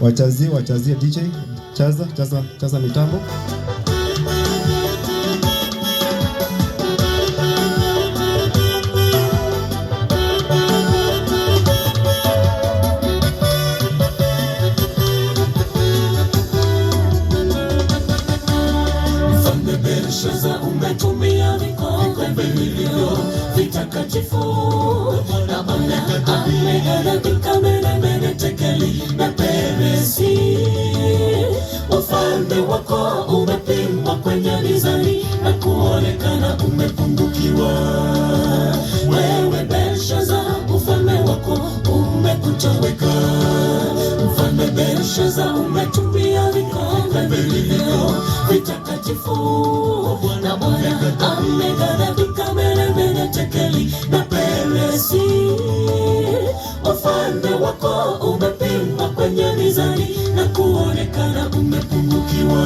wachazie DJ, chaza mitambo. Belshaza umetumia vikombe vilivyo vitakatifu na Bwana ameghadhabika mbele Tekeli na Peresi. Ufalme wako umepimwa kwenye mizani na kuonekana umepungukiwa. Wewe Belshaza, ufalme wako umekutoweka. Mfalme Belshaza umetumia vikombe vilivyo vitakatifu na Bwana ameghadhabika mbele Tekeli na Peresi. Ufalme wako umepimwa kwenye mizani na kuonekana umepungukiwa.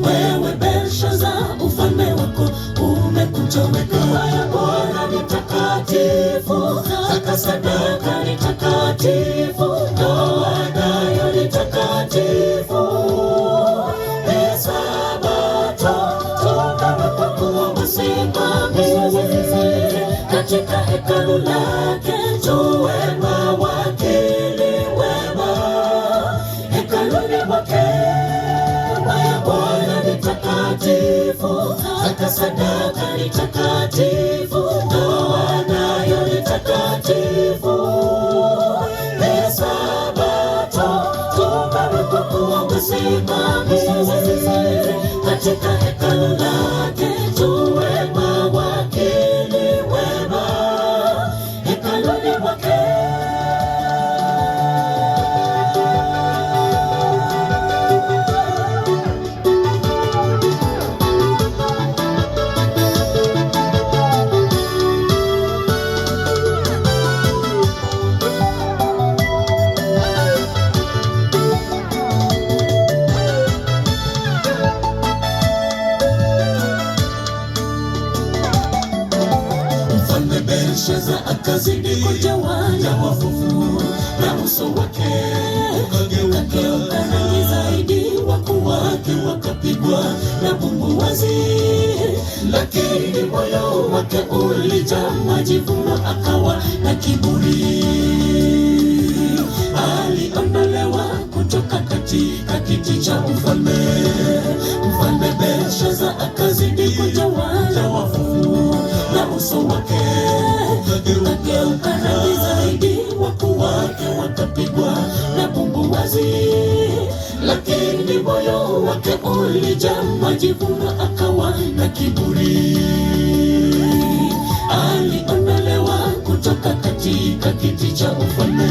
Wewe Belshaza, ufalme wako umekutoweka. Bwana ni takatifu, zaka sadaka ni takatifu, ndoa nayo ni takatifu. Katika hekalu lake tuwe mawakili wema, hekaluni mwake Bwana ni takatifu, zaka sadaka ni takatifu, ndoa nayo ni takatifu. Sabato tumewekwa kuwa wasimamizi, katika hekalu lake tuwe mawakili wema, hekaluni mwake. Belshaza akazidi kujawanya wafufu na uso wake ukageuka rangi zaidi, wakuu wake wakapigwa na bumbuazi, lakini moyo wake ulijaa majivuno, akawa na kiburi. Aliondolewa kutoka katika kiti cha ufalme. Mfalme Belshaza akazidi kujawanya wafufu na uso wake ukageuka rangi zaidi, wakuu wake wakapigwa na bumbuazi, lakini moyo wake ulijaa majivuno, akawa na kiburi. Aliondolewa kutoka katika kiti cha ufalme.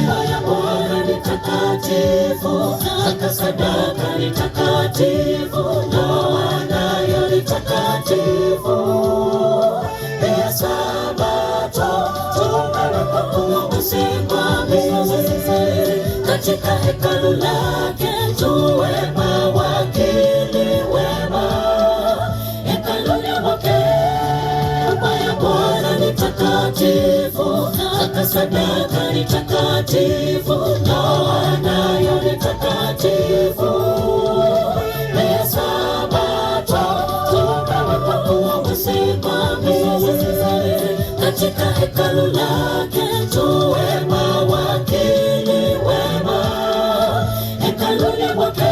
Bwana ni takatifu, zaka sadaka ni takatifu, ndoa nayo ni takatifu. Sabato tumewekwa kuwa wasimamizi, katika hekalu lake tuwe mawakili wema, hekaluni mwake. Bwana ni takatifu, zaka sadaka ni takatifu, ndoa nayo ni takatifu. Sabato tumewekwa kuwa wasimamizi, katika hekalu lake tuwe mawakili wema, hekaluni mwake.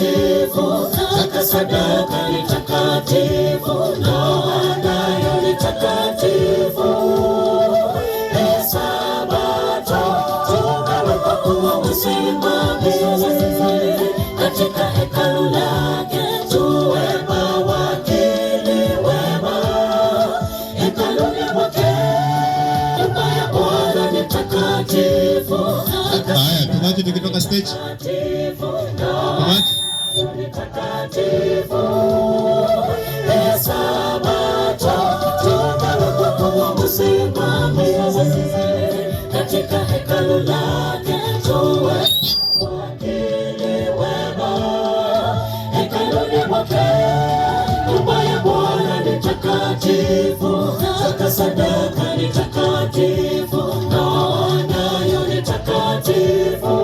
Zaka sadaka ni takatifu, ndoa nayo ni takatifu. Sabato tumewekwa kuwa wasimamizi, katika hekalu lake tuwe mawakili wema, hekaluni mwake. Nyumba ya Bwana ni takatifu. Kamati tukitoka stage. Kamati. Katika hekalu lake tuwe wakili wema. Hekaluni mwake nyumba ya Bwana ni takatifu, zaka sadaka ni takatifu, ndoa nayo ni takatifu.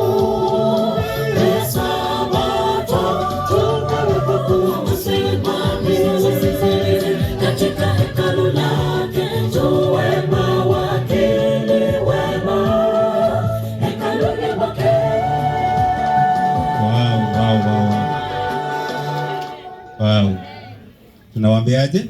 Sabato tumewekwa kuwa msimamizi katika hekalu lake tuwe mawakili wema. Hekaluni mwake. Wow. Tunawaambiaje?